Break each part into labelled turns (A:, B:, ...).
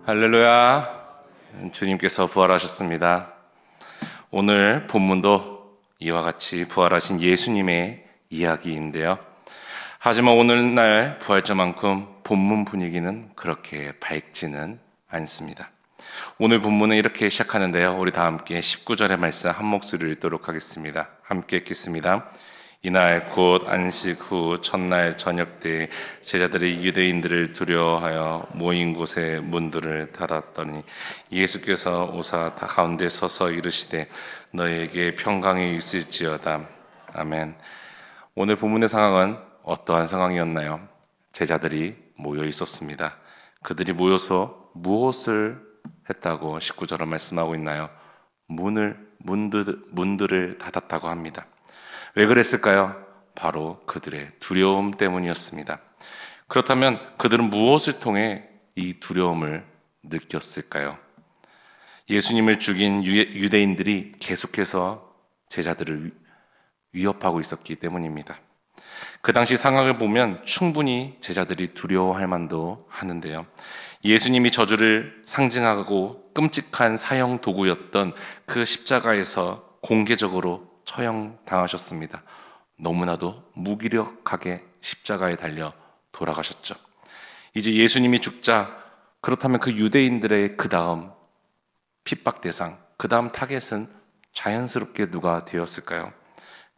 A: 할렐루야. 주님께서 부활하셨습니다. 오늘 본문도 이와 같이 부활하신 예수님의 이야기인데요. 하지만 오늘날 부활절만큼 본문 분위기는 그렇게 밝지는 않습니다. 오늘 본문은 이렇게 시작하는데요. 우리 다 함께 19절의 말씀 한 목소리를 읽도록 하겠습니다. 함께 읽겠습니다. 이날 곧 안식 후 첫날 저녁 때 제자들이 유대인들을 두려워하여 모인 곳에 문들을 닫았더니 예수께서 오사 가운데 서서 이르시되 너희에게 평강이 있을지어다. 아멘. 오늘 본문의 상황은 어떠한 상황이었나요? 제자들이 모여 있었습니다. 그들이 모여서 무엇을 했다고 19절은 말씀하고 있나요? 문들을 닫았다고 합니다. 왜 그랬을까요? 바로 그들의 두려움 때문이었습니다. 그렇다면 그들은 무엇을 통해 이 두려움을 느꼈을까요? 예수님을 죽인 유대인들이 계속해서 제자들을 위협하고 있었기 때문입니다. 그 당시 상황을 보면 충분히 제자들이 두려워할 만도 하는데요. 예수님이 저주를 상징하고 끔찍한 사형 도구였던 그 십자가에서 공개적으로 처형당하셨습니다. 너무나도 무기력하게 십자가에 달려 돌아가셨죠. 이제 예수님이 죽자 그렇다면 그 유대인들의 그 다음 핍박 대상, 그 다음 타겟은 자연스럽게 누가 되었을까요?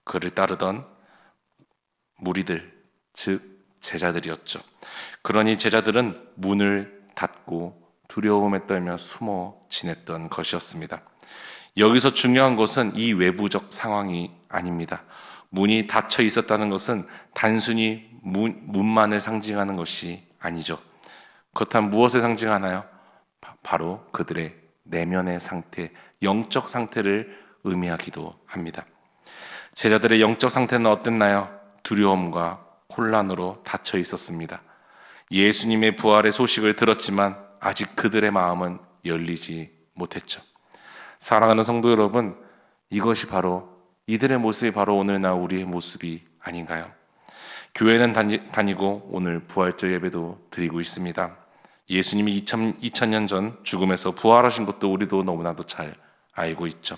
A: 그를 따르던 무리들, 즉 제자들이었죠. 그러니 제자들은 문을 닫고 두려움에 떨며 숨어 지냈던 것이었습니다. 여기서 중요한 것은 이 외부적 상황이 아닙니다. 문이 닫혀 있었다는 것은 단순히 문만을 상징하는 것이 아니죠. 그렇다면 무엇을 상징하나요? 바로 그들의 내면의 상태, 영적 상태를 의미하기도 합니다. 제자들의 영적 상태는 어땠나요? 두려움과 혼란으로 닫혀 있었습니다. 예수님의 부활의 소식을 들었지만 아직 그들의 마음은 열리지 못했죠. 사랑하는 성도 여러분, 이들의 모습이 바로 오늘날 우리의 모습이 아닌가요? 교회는 다니고 오늘 부활절 예배도 드리고 있습니다. 예수님이 2000년 전 죽음에서 부활하신 것도 우리도 너무나도 잘 알고 있죠.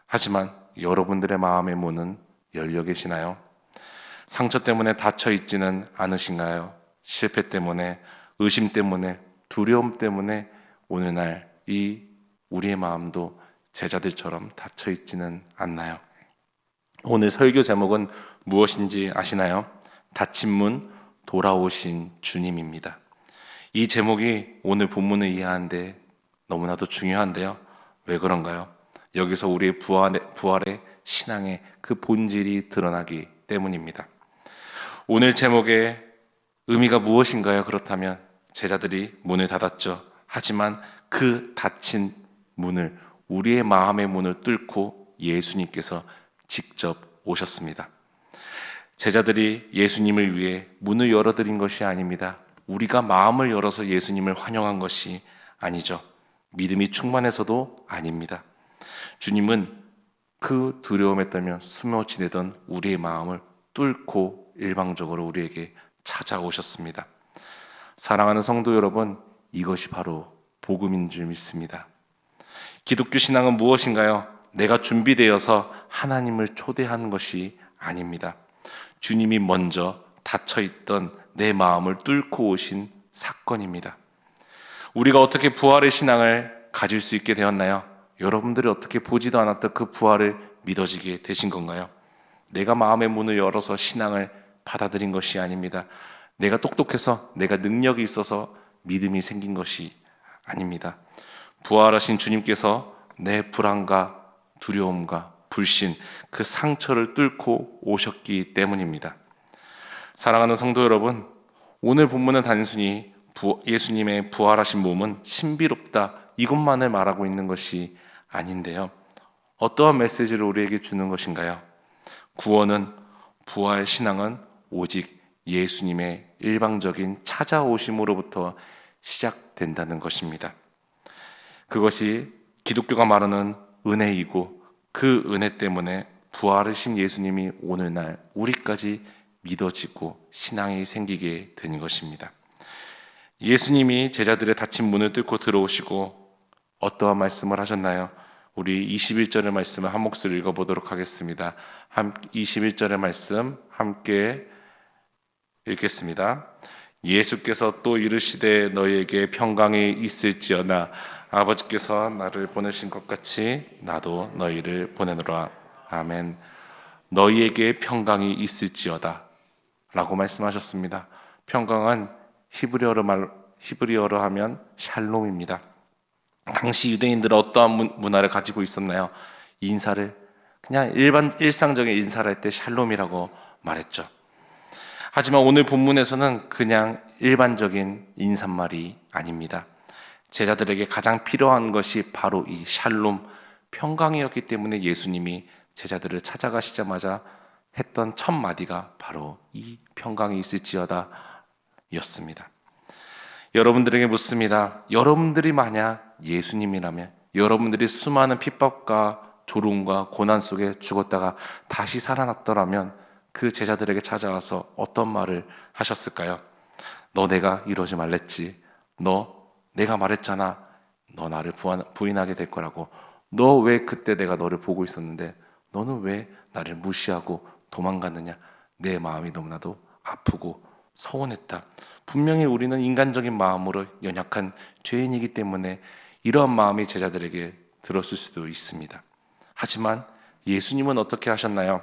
A: 하지만 여러분들의 마음의 문은 열려 계시나요? 상처 때문에 닫혀 있지는 않으신가요? 실패 때문에, 의심 때문에, 두려움 때문에 오늘날 우리의 마음도 제자들처럼 닫혀 있지는 않나요? 오늘 설교 제목은 무엇인지 아시나요? 닫힌 문, 돌아오신 주님입니다. 이 제목이 오늘 본문을 이해하는데 너무나도 중요한데요. 왜 그런가요? 여기서 우리의 부활의 신앙의 그 본질이 드러나기 때문입니다. 오늘 제목의 의미가 무엇인가요? 그렇다면 제자들이 문을 닫았죠. 하지만 그 닫힌 문을, 우리의 마음의 문을 뚫고 예수님께서 직접 오셨습니다. 제자들이 예수님을 위해 문을 열어드린 것이 아닙니다. 우리가 마음을 열어서 예수님을 환영한 것이 아니죠. 믿음이 충만해서도 아닙니다. 주님은 그 두려움에 떨며 숨어 지내던 우리의 마음을 뚫고 일방적으로 우리에게 찾아오셨습니다. 사랑하는 성도 여러분, 이것이 바로 복음인 줄 믿습니다. 기독교 신앙은 무엇인가요? 내가 준비되어서 하나님을 초대하는 것이 아닙니다. 주님이 먼저 닫혀있던 내 마음을 뚫고 오신 사건입니다. 우리가 어떻게 부활의 신앙을 가질 수 있게 되었나요? 여러분들이 어떻게 보지도 않았던 그 부활을 믿어지게 되신 건가요? 내가 마음의 문을 열어서 신앙을 받아들인 것이 아닙니다. 내가 똑똑해서, 내가 능력이 있어서 믿음이 생긴 것이 아닙니다. 부활하신 주님께서 내 불안과 두려움과 불신, 그 상처를 뚫고 오셨기 때문입니다. 사랑하는 성도 여러분, 오늘 본문은 단순히 예수님의 부활하신 몸은 신비롭다, 이것만을 말하고 있는 것이 아닌데요. 어떠한 메시지를 우리에게 주는 것인가요? 구원은, 부활 신앙은 오직 예수님의 일방적인 찾아오심으로부터 시작된다는 것입니다. 그것이 기독교가 말하는 은혜이고 그 은혜 때문에 부활하신 예수님이 오늘날 우리까지 믿어지고 신앙이 생기게 되는 것입니다. 예수님이 제자들의 닫힌 문을 뚫고 들어오시고 어떠한 말씀을 하셨나요? 우리 21절의 말씀을 한 목소리 읽어보도록 하겠습니다. 21절의 말씀 함께 읽겠습니다. 예수께서 또 이르시되 너희에게 평강이 있을지어다. 아버지께서 나를 보내신 것 같이 나도 너희를 보내노라. 아멘. 너희에게 평강이 있을지어다 라고 말씀하셨습니다. 평강은 히브리어로 하면 샬롬입니다. 당시 유대인들은 어떠한 문화를 가지고 있었나요? 인사를 그냥 일상적인 인사를 할 때 샬롬이라고 말했죠. 하지만 오늘 본문에서는 그냥 일반적인 인사말이 아닙니다. 제자들에게 가장 필요한 것이 바로 이 샬롬, 평강이었기 때문에 예수님이 제자들을 찾아가시자마자 했던 첫 마디가 바로 이 평강이 있을지어다 였습니다. 여러분들에게 묻습니다. 여러분들이 만약 예수님이라면 여러분들이 수많은 핍박과 조롱과 고난 속에 죽었다가 다시 살아났더라면 그 제자들에게 찾아와서 어떤 말을 하셨을까요? 너 내가 이러지 말랬지. 너 내가 말했잖아. 너 나를 부인하게 될 거라고. 너 왜 그때 내가 너를 보고 있었는데 너는 왜 나를 무시하고 도망갔느냐. 내 마음이 너무나도 아프고 서운했다. 분명히 우리는 인간적인 마음으로 연약한 죄인이기 때문에 이러한 마음이 제자들에게 들었을 수도 있습니다. 하지만 예수님은 어떻게 하셨나요?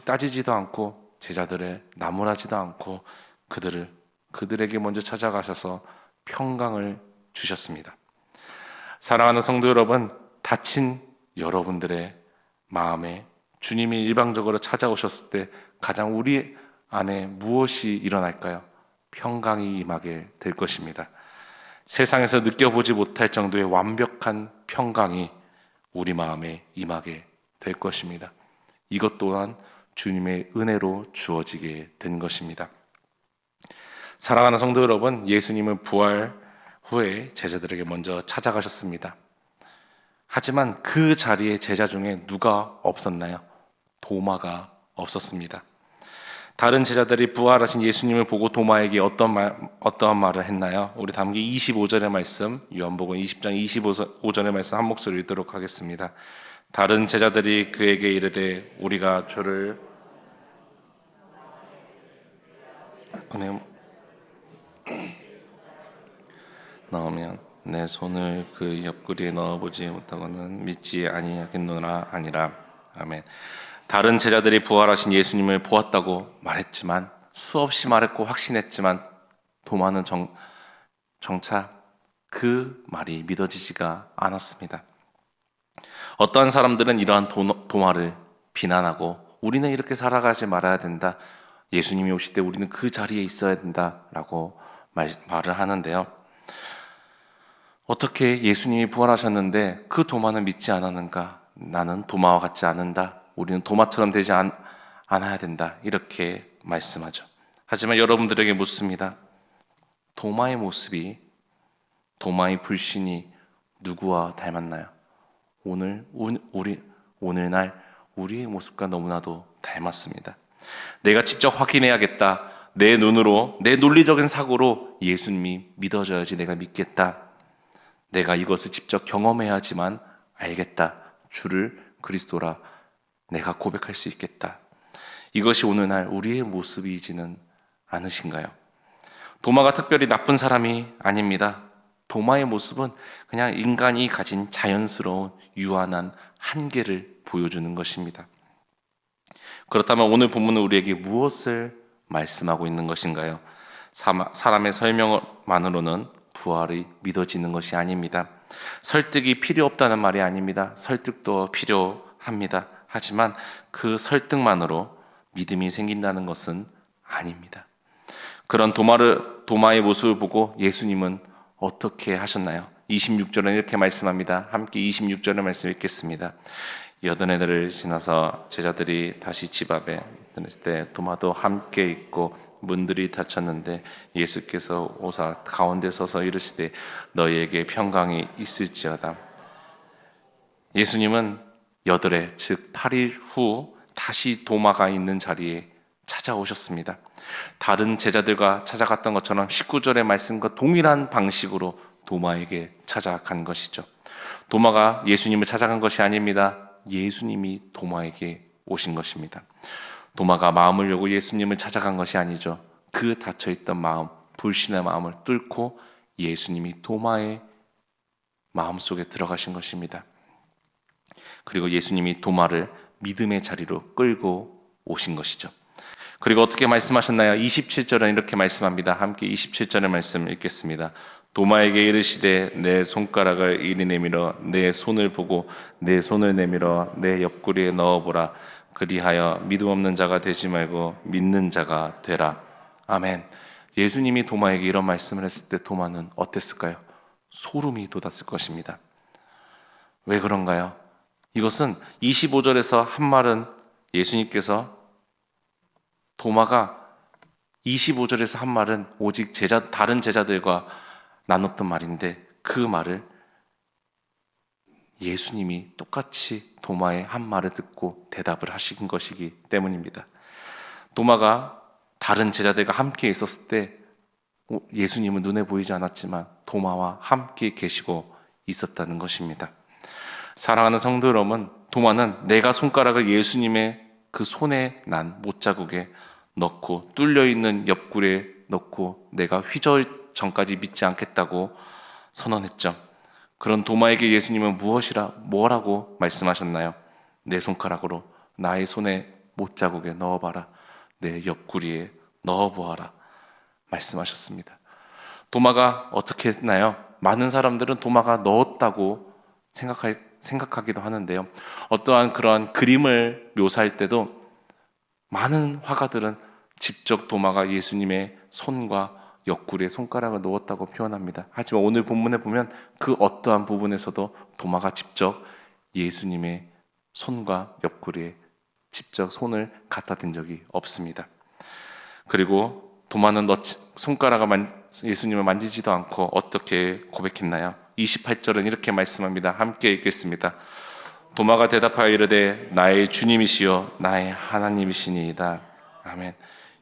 A: 따지지도 않고 제자들을 나무라지도 않고 그들에게 먼저 찾아가셔서 평강을 주셨습니다. 사랑하는 성도 여러분, 다친 여러분들의 마음에 주님이 일방적으로 찾아오셨을 때 가장 우리 안에 무엇이 일어날까요? 평강이 임하게 될 것입니다. 세상에서 느껴보지 못할 정도의 완벽한 평강이 우리 마음에 임하게 될 것입니다. 이것 또한 주님의 은혜로 주어지게 된 것입니다. 사랑하는 성도 여러분, 예수님은 부활 후에 제자들에게 먼저 찾아가셨습니다. 하지만 그 자리에 제자 중에 누가 없었나요? 도마가 없었습니다. 다른 제자들이 부활하신 예수님을 보고 도마에게 어떠한 말을 했나요? 우리 다음 게 25절의 말씀, 요한복음 20장 25절의 말씀 한 목소리 읽도록 하겠습니다. 다른 제자들이 그에게 이르되 우리가 주를 넣으면 내 손을 그 옆구리에 넣어보지 못하고는 믿지 아니하겠노라 하니라. 아멘. 다른 제자들이 부활하신 예수님을 보았다고 말했지만 수없이 말했고 확신했지만 도마는 정차 그 말이 믿어지지가 않았습니다. 어떠한 사람들은 이러한 도마를 비난하고 우리는 이렇게 살아가지 말아야 된다. 예수님이 오실 때 우리는 그 자리에 있어야 된다라고 말을 하는데요. 어떻게 예수님이 부활하셨는데 그 도마는 믿지 않았는가? 나는 도마와 같지 않는다. 우리는 도마처럼 되지 않아야 된다. 이렇게 말씀하죠. 하지만 여러분들에게 묻습니다. 도마의 모습이, 도마의 불신이 누구와 닮았나요? 오늘날 우리의 모습과 너무나도 닮았습니다. 내가 직접 확인해야겠다. 내 눈으로, 내 논리적인 사고로 예수님이 믿어져야지 내가 믿겠다. 내가 이것을 직접 경험해야지만 알겠다. 주를 그리스도라 내가 고백할 수 있겠다. 이것이 오늘날 우리의 모습이지는 않으신가요? 도마가 특별히 나쁜 사람이 아닙니다. 도마의 모습은 그냥 인간이 가진 자연스러운 유한한 한계를 보여주는 것입니다. 그렇다면 오늘 본문은 우리에게 무엇을 말씀하고 있는 것인가요? 사람의 설명만으로는 부활이 믿어지는 것이 아닙니다. 설득이 필요 없다는 말이 아닙니다. 설득도 필요합니다. 하지만 그 설득만으로 믿음이 생긴다는 것은 아닙니다. 그런 도마의 모습을 보고 예수님은 어떻게 하셨나요? 26절은 이렇게 말씀합니다. 함께 26절의 말씀 읽겠습니다. 여든 해들을 지나서 제자들이 다시 집 앞에 들었을 때 도마도 함께 있고 문들이 닫혔는데 예수께서 오사 가운데 서서 이르시되 너희에게 평강이 있을지어다. 예수님은 여덟해 즉 8일 후 다시 도마가 있는 자리에 찾아오셨습니다. 다른 제자들과 찾아갔던 것처럼 19절의 말씀과 동일한 방식으로 도마에게 찾아간 것이죠. 도마가 예수님을 찾아간 것이 아닙니다. 예수님이 도마에게 오신 것입니다. 도마가 마음을 열고 예수님을 찾아간 것이 아니죠. 그 닫혀있던 마음, 불신의 마음을 뚫고 예수님이 도마의 마음속에 들어가신 것입니다. 그리고 예수님이 도마를 믿음의 자리로 끌고 오신 것이죠. 그리고 어떻게 말씀하셨나요? 27절은 이렇게 말씀합니다. 함께 27절의 말씀 읽겠습니다. 도마에게 이르시되 내 손가락을 이리 내밀어 내 손을 보고 내 손을 내밀어 내 옆구리에 넣어보라. 그리하여 믿음 없는 자가 되지 말고 믿는 자가 되라. 아멘. 예수님이 도마에게 이런 말씀을 했을 때 도마는 어땠을까요? 소름이 돋았을 것입니다. 왜 그런가요? 이것은 25절에서 한 말은 예수님께서 도마가 25절에서 한 말은 오직 다른 제자들과 나눴던 말인데 그 말을 예수님이 똑같이 도마의 한 말을 듣고 대답을 하신 것이기 때문입니다. 도마가 다른 제자들과 함께 있었을 때 예수님은 눈에 보이지 않았지만 도마와 함께 계시고 있었다는 것입니다. 사랑하는 성도 여러분, 도마는 내가 손가락을 예수님의 그 손에 난 못자국에 넣고 뚫려있는 옆구리에 넣고 내가 휘저을 전까지 믿지 않겠다고 선언했죠. 그런 도마에게 예수님은 뭐라고 말씀하셨나요? 내 손가락으로 나의 손에 못자국에 넣어봐라. 내 옆구리에 넣어보아라. 말씀하셨습니다. 도마가 어떻게 했나요? 많은 사람들은 도마가 넣었다고 생각하기도 하는데요. 어떠한 그런 그림을 묘사할 때도 많은 화가들은 직접 도마가 예수님의 손과 옆구리에 손가락을 넣었다고 표현합니다. 하지만 오늘 본문에 보면 그 어떠한 부분에서도 도마가 직접 예수님의 손과 옆구리에 직접 손을 갖다 댄 적이 없습니다. 그리고 도마는 예수님을 만지지도 않고 어떻게 고백했나요? 28절은 이렇게 말씀합니다. 함께 읽겠습니다. 도마가 대답하여 이르되 나의 주님이시여 나의 하나님이시니이다. 아멘.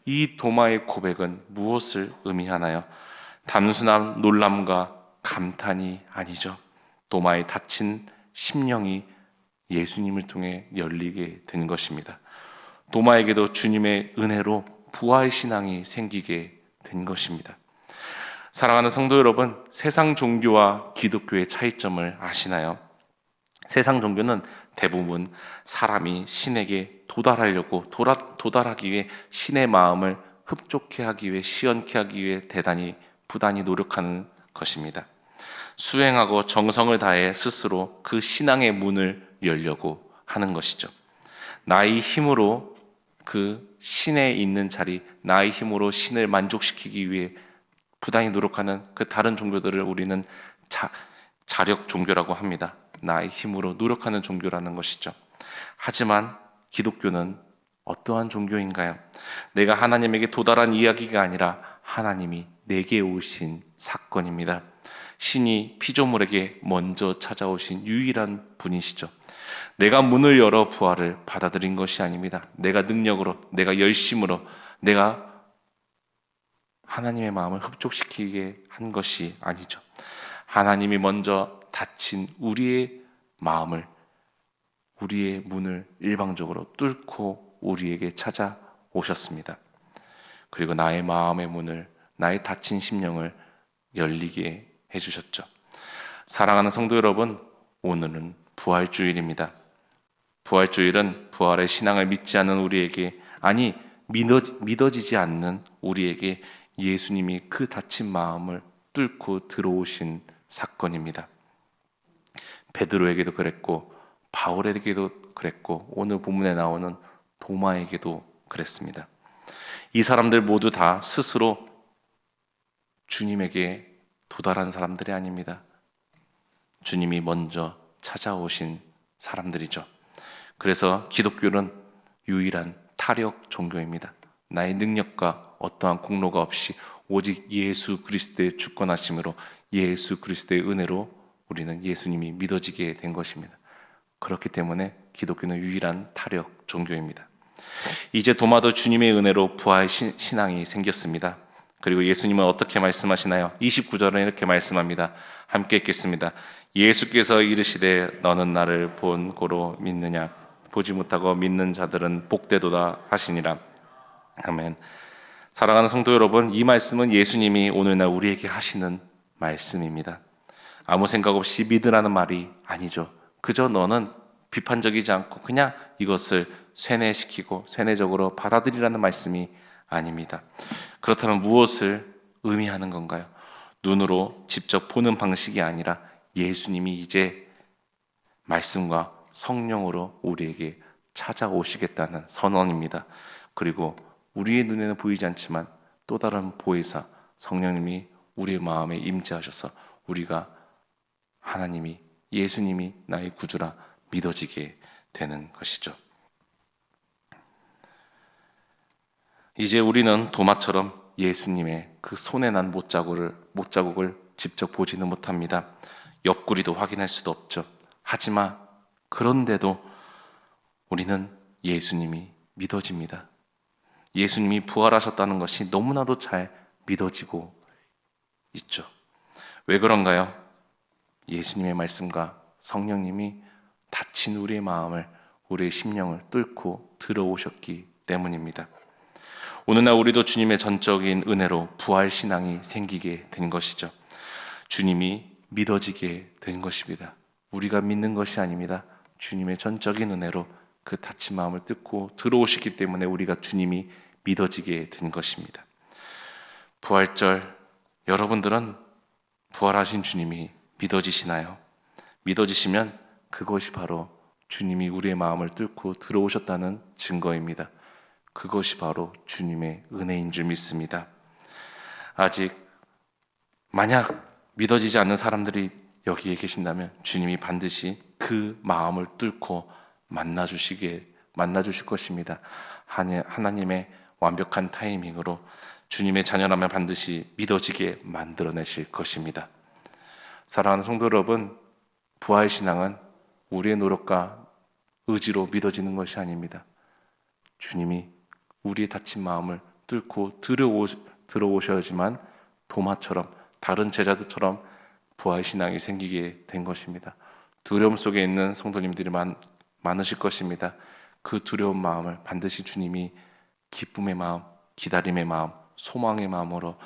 A: 이 도마의 고백은 무엇을 의미하나요? 단순한 놀람과 감탄이 아니죠. 도마의 닫힌 심령이 예수님을 통해 열리게 된 것입니다. 도마에게도 주님의 은혜로 부활 신앙이 생기게 된 것입니다. 사랑하는 성도 여러분, 세상 종교와 기독교의 차이점을 아시나요? 세상 종교는 대부분 사람이 신에게 도달하기 위해 신의 마음을 흡족해 하기 위해 시원케 하기 위해 부단히 노력하는 것입니다. 수행하고 정성을 다해 스스로 그 신앙의 문을 열려고 하는 것이죠. 나의 힘으로 그 신에 있는 자리, 나의 힘으로 신을 만족시키기 위해 부단히 노력하는 그 다른 종교들을 우리는 자력 종교라고 합니다. 나의 힘으로 노력하는 종교라는 것이죠. 하지만 기독교는 어떠한 종교인가요? 내가 하나님에게 도달한 이야기가 아니라 하나님이 내게 오신 사건입니다. 신이 피조물에게 먼저 찾아오신 유일한 분이시죠. 내가 문을 열어 부활을 받아들인 것이 아닙니다. 내가 능력으로, 내가 열심으로, 내가 하나님의 마음을 흡족시키게 한 것이 아니죠. 하나님이 먼저 닫힌 우리의 마음을, 우리의 문을 일방적으로 뚫고 우리에게 찾아오셨습니다. 그리고 나의 마음의 문을, 나의 닫힌 심령을 열리게 해주셨죠. 사랑하는 성도 여러분, 오늘은 부활주일입니다. 부활주일은 부활의 신앙을 믿지 않는 우리에게, 아니 믿어지지 않는 우리에게 예수님이 그 닫힌 마음을 뚫고 들어오신 사건입니다. 베드로에게도 그랬고 바울에게도 그랬고 오늘 본문에 나오는 도마에게도 그랬습니다. 이 사람들 모두 다 스스로 주님에게 도달한 사람들이 아닙니다. 주님이 먼저 찾아오신 사람들이죠. 그래서 기독교는 유일한 타력 종교입니다. 나의 능력과 어떠한 공로가 없이 오직 예수 그리스도의 주권하심으로, 예수 그리스도의 은혜로 우리는 예수님이 믿어지게 된 것입니다. 그렇기 때문에 기독교는 유일한 타력 종교입니다. 이제 도마도 주님의 은혜로 부활 신앙이 생겼습니다. 그리고 예수님은 어떻게 말씀하시나요? 29절은 이렇게 말씀합니다. 함께 읽겠습니다. 예수께서 이르시되 너는 나를 본 고로 믿느냐? 보지 못하고 믿는 자들은 복되도다 하시니라. 아멘. 사랑하는 성도 여러분, 이 말씀은 예수님이 오늘날 우리에게 하시는 말씀입니다. 아무 생각 없이 믿으라는 말이 아니죠. 그저 너는 비판적이지 않고 그냥 이것을 세뇌시키고 세뇌적으로 받아들이라는 말씀이 아닙니다. 그렇다면 무엇을 의미하는 건가요? 눈으로 직접 보는 방식이 아니라 예수님이 이제 말씀과 성령으로 우리에게 찾아오시겠다는 선언입니다. 그리고 우리의 눈에는 보이지 않지만 또 다른 보혜사 성령님이 우리의 마음에 임재하셔서 우리가 하나님이 예수님이 나의 구주라 믿어지게 되는 것이죠. 이제 우리는 도마처럼 예수님의 그 손에 난 못자국을 직접 보지는 못합니다. 옆구리도 확인할 수도 없죠. 하지만 그런데도 우리는 예수님이 믿어집니다. 예수님이 부활하셨다는 것이 너무나도 잘 믿어지고 있죠. 왜 그런가요? 예수님의 말씀과 성령님이 닫힌 우리의 마음을, 우리의 심령을 뚫고 들어오셨기 때문입니다. 오늘날 우리도 주님의 전적인 은혜로 부활 신앙이 생기게 된 것이죠. 주님이 믿어지게 된 것입니다. 우리가 믿는 것이 아닙니다. 주님의 전적인 은혜로 그 닫힌 마음을 뚫고 들어오시기 때문에 우리가 주님이 믿어지게 된 것입니다. 부활절, 여러분들은 부활하신 주님이 믿어지시나요? 믿어지시면 그것이 바로 주님이 우리의 마음을 뚫고 들어오셨다는 증거입니다. 그것이 바로 주님의 은혜인 줄 믿습니다. 아직 만약 믿어지지 않는 사람들이 여기에 계신다면 주님이 반드시 그 마음을 뚫고 만나 주실 것입니다. 하나님의 완벽한 타이밍으로 주님의 자녀라면 반드시 믿어지게 만들어내실 것입니다. 사랑하는 성도 여러분, 부활신앙은 우리의 노력과 의지로 믿어지는 것이 아닙니다. 주님이 우리의 닫힌 마음을 뚫고 들어오셔야지만 도마처럼, 다른 제자들처럼 부활신앙이 생기게 된 것입니다. 두려움 속에 있는 성도님들이 많으실 것입니다. 그 두려운 마음을 반드시 주님이 기쁨의 마음, 기다림의 마음, 소망의 마음으로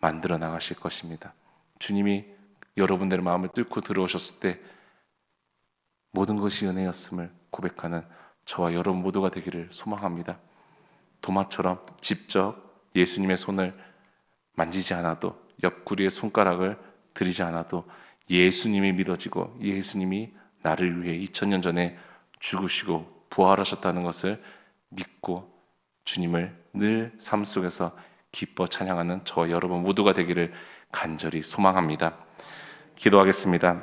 A: 만들어 나가실 것입니다. 주님이 여러분들의 마음을 뚫고 들어오셨을 때 모든 것이 은혜였음을 고백하는 저와 여러분 모두가 되기를 소망합니다. 도마처럼 직접 예수님의 손을 만지지 않아도, 옆구리에 손가락을 들이지 않아도 예수님이 믿어지고 예수님이 나를 위해 2000년 전에 죽으시고 부활하셨다는 것을 믿고 주님을 늘 삶 속에서 기뻐 찬양하는 저와 여러분 모두가 되기를 간절히 소망합니다. 기도하겠습니다.